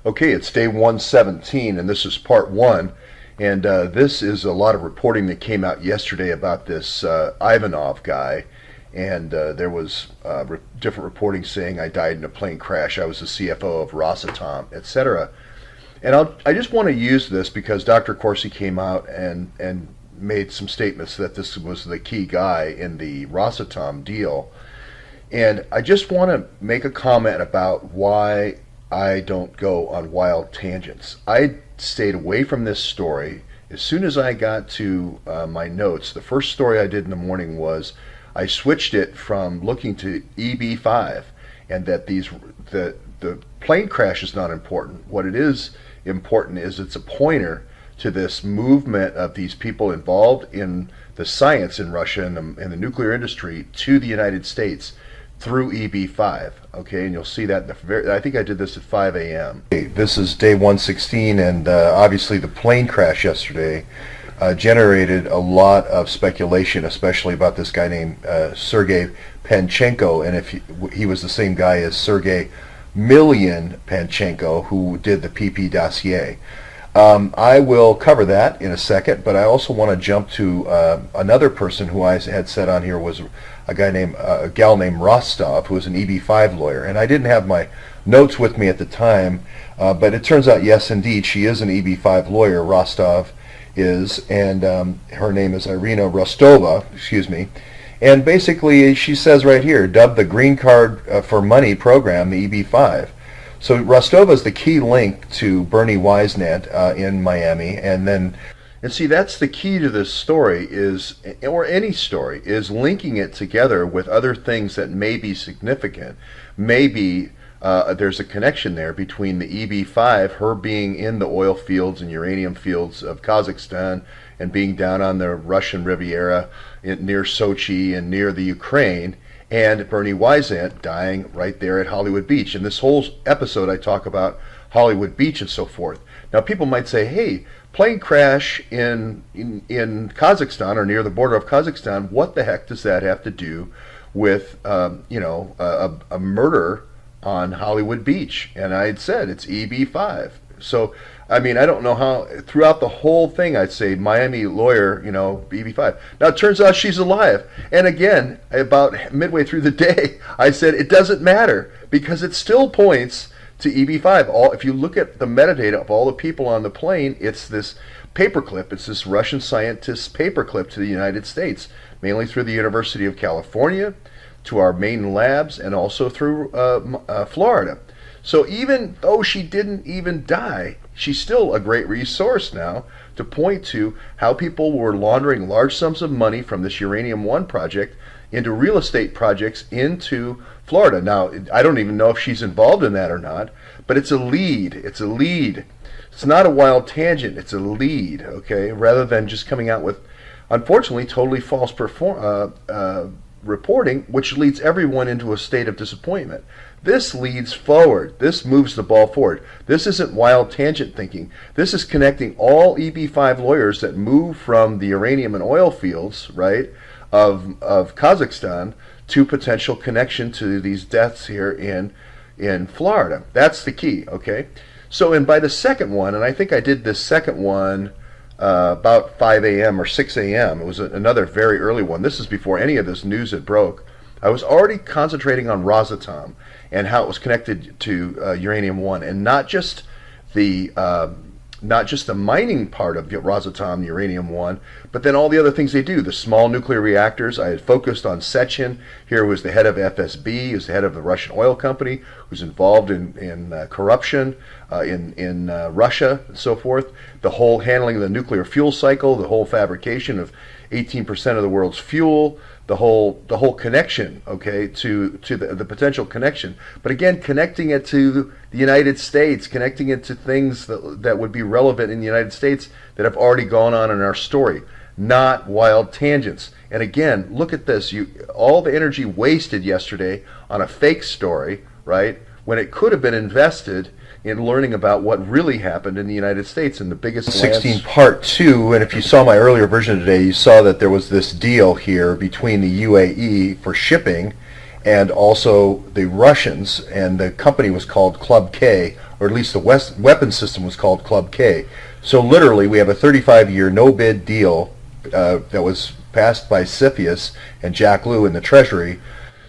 Okay, it's day 117, and this is part one. And this is a lot of reporting that came out yesterday about this Ivanov guy. And there was different reporting saying I died in a plane crash, I was the CFO of Rosatom, etc. And I just want to use this because Dr. Corsi came out and made some statements that this was the key guy in the Rosatom deal. And I just want to make a comment about why I don't go on wild tangents. I stayed away from this story. As soon as I got to my notes, the first story I did in the morning was I switched it from looking to EB5, and that the plane crash is not important. What it is important is it's a pointer to this movement of these people involved in the science in Russia and the nuclear industry to the United States through EB5, okay, and you'll see that I think I did this at 5 a.m. This is day 116, and obviously the plane crash yesterday generated a lot of speculation, especially about this guy named Sergei Panchenko, and if he was the same guy as Sergei Million Panchenko, who did the PP dossier. I will cover that in a second, but I also want to jump to another person who I had said on here was a gal named Rostov, who was an EB5 lawyer, and I didn't have my notes with me at the time, but it turns out, yes, indeed, she is an EB5 lawyer. Rostov is, and her name is Irina Rostova, and basically she says right here, dubbed the Green Card for Money program, the EB5. So Rostova is the key link to Bernie Wiesnant in Miami, and see, that's the key to this story or any story, is linking it together with other things that may be significant. Maybe there's a connection there between the EB5, her being in the oil fields and uranium fields of Kazakhstan and being down on the Russian Riviera near Sochi and near the Ukraine, and Bernie Wiesnant dying right there at Hollywood Beach. In this whole episode I talk about Hollywood Beach and so forth. Now people might say, hey, plane crash in Kazakhstan or near the border of Kazakhstan, what the heck does that have to do with a murder on Hollywood Beach? And I had said it's EB5. So I mean, I don't know how, throughout the whole thing, I'd say Miami lawyer, EB5. Now, it turns out she's alive. And again, about midway through the day, I said it doesn't matter because it still points to EB5. If you look at the metadata of all the people on the plane, it's this paperclip. It's this Russian scientist's paperclip to the United States, mainly through the University of California, to our main labs, and also through Florida. So even though she didn't even die, she's still a great resource now to point to how people were laundering large sums of money from this Uranium One project into real estate projects into Florida. Now, I don't even know if she's involved in that or not, but it's a lead. It's a lead. It's not a wild tangent. It's a lead, okay, rather than just coming out with, unfortunately, totally false reporting, which leads everyone into a state of disappointment. This leads forward. This moves the ball forward. This isn't wild tangent thinking. This is connecting all EB5 lawyers that move from the uranium and oil fields, right, of Kazakhstan to potential connection to these deaths here in Florida. That's the key, okay? So, and by the second one, and I think I did this second one about 5 a.m. or 6 a.m. It was another very early one. This is before any of this news had broke. I was already concentrating on Rosatom and how it was connected to Uranium One, and not just the mining part of Rosatom, Uranium One, but then all the other things they do. The small nuclear reactors. I had focused on Sechin here, who was the head of FSB, who's the head of the Russian oil company, who's involved in corruption in Russia and so forth. The whole handling of the nuclear fuel cycle, the whole fabrication of 18% of the world's fuel. The whole connection, okay, to the potential connection, but again, connecting it to the United States, connecting it to things that would be relevant in the United States that have already gone on in our story, not wild tangents. And again, look at this: all the energy wasted yesterday on a fake story, right? When it could have been invested in learning about what really happened in the United States and the biggest 16 part 2. And if you saw my earlier version today, you saw that there was this deal here between the UAE for shipping and also the Russians, and the company was called Club K, or at least the weapon system was called Club K. So literally, we have a 35-year no-bid deal that was passed by CFIUS and Jack Lew in the Treasury.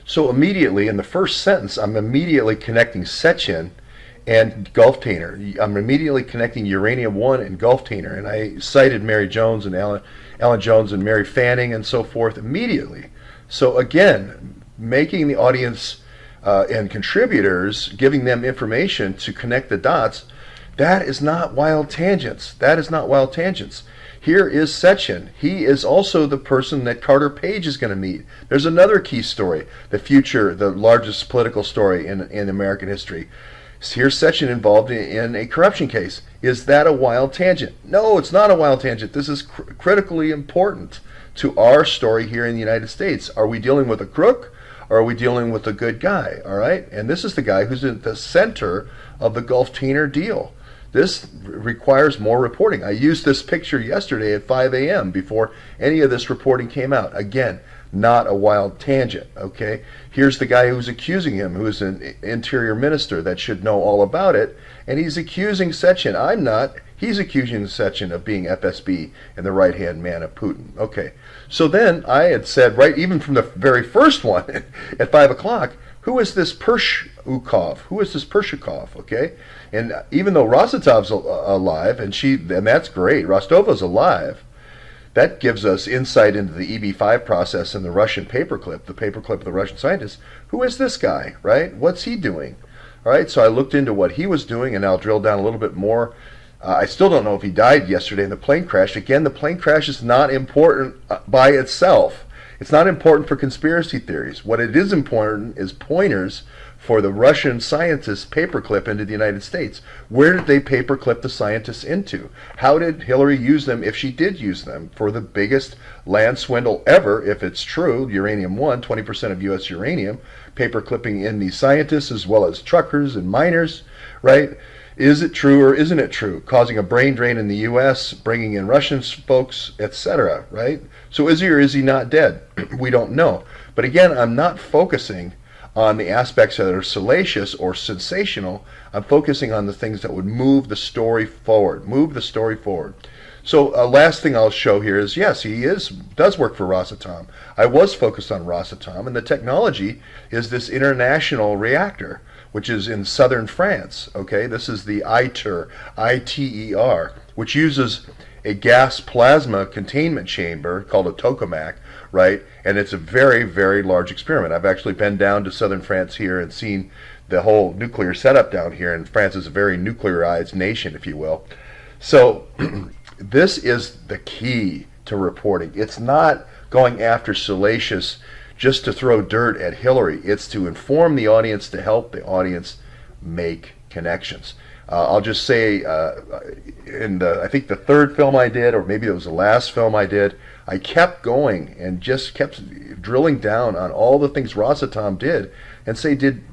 So immediately, in the first sentence, I'm immediately connecting Sechin and Gulftainer. I'm immediately connecting Uranium One and Gulftainer, and I cited Mary Jones and Alan Jones and Mary Fanning and so forth immediately. So again, making the audience and contributors, giving them information to connect the dots, that is not wild tangents. That is not wild tangents. Here is Sechin. He is also the person that Carter Page is going to meet. There's another key story, the future, the largest political story in American history. Here's Sechin involved in a corruption case. Is that a wild tangent? No, it's not a wild tangent. This is critically important to our story here in the United States. Are we dealing with a crook, or are we dealing with a good guy? All right? And this is the guy who's at the center of the Gulftainer deal. This requires more reporting. I used this picture yesterday at 5 a.m. before any of this reporting came out. Again, not a wild tangent, okay? Here's the guy who's accusing him, who is an interior minister that should know all about it, and he's accusing Sechin. I'm not. He's accusing Sechin of being FSB and the right-hand man of Putin. Okay, so then I had said, right, even from the very first one at 5 o'clock, who is this Pershukov? Who is this Pershukov, okay? And even though Rosatov's alive, and that's great, Rostova's alive, that gives us insight into the EB5 process and the Russian paperclip, the paperclip of the Russian scientists. Who is this guy, right? What's he doing? All right, so I looked into what he was doing, and I'll drill down a little bit more. I still don't know if he died yesterday in the plane crash. Again, the plane crash is not important by itself. It's not important for conspiracy theories. What it is important is pointers for the Russian scientists' paperclip into the United States. Where did they paperclip the scientists into? How did Hillary use them, if she did use them, for the biggest land swindle ever, if it's true, Uranium One, 20% of U.S. uranium, paperclipping in these scientists as well as truckers and miners, right? Is it true or isn't it true? Causing a brain drain in the U.S., bringing in Russian folks, etc., right? So is he or is he not dead? We don't know. But again, I'm not focusing on the aspects that are salacious or sensational. I'm focusing on the things that would move the story forward. Move the story forward. So last thing I'll show here is, yes, he does work for Rosatom. I was focused on Rosatom, and the technology is this international reactor, which is in southern France. Okay, this is the ITER, I-T-E-R, which uses a gas plasma containment chamber called a tokamak, right? And it's a very, very large experiment. I've actually been down to southern France here and seen the whole nuclear setup down here, and France is a very nuclearized nation, if you will. So this is the key to reporting. It's not going after salacious just to throw dirt at Hillary. It's to inform the audience, to help the audience make connections. I'll just say, I think the third film I did, or maybe it was the last film I did, I kept going and just kept drilling down on all the things Rosatom did, and say, did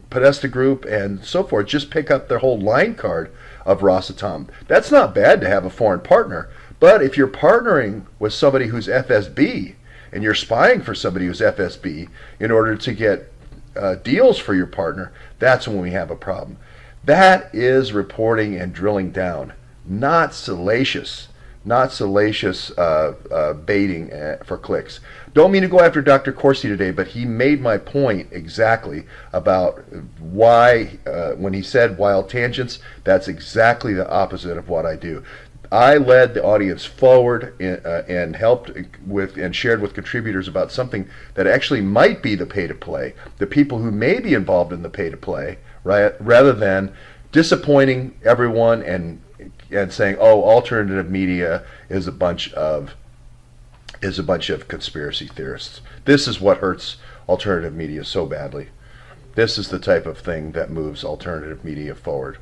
Podesta Group and so forth just pick up their whole line card of Rosatom? That's not bad to have a foreign partner, but if you're partnering with somebody who's FSB, and you're spying for somebody who's FSB in order to get deals for your partner, that's when we have a problem. That is reporting and drilling down, not salacious baiting for clicks. Don't mean to go after Dr. Corsi today, but he made my point exactly about why, when he said wild tangents, that's exactly the opposite of what I do. I led the audience forward and helped with and shared with contributors about something that actually might be the pay-to-play, the people who may be involved in the pay-to-play, right? Rather than disappointing everyone and saying, "Oh, alternative media is a bunch of conspiracy theorists." This is what hurts alternative media so badly. This is the type of thing that moves alternative media forward.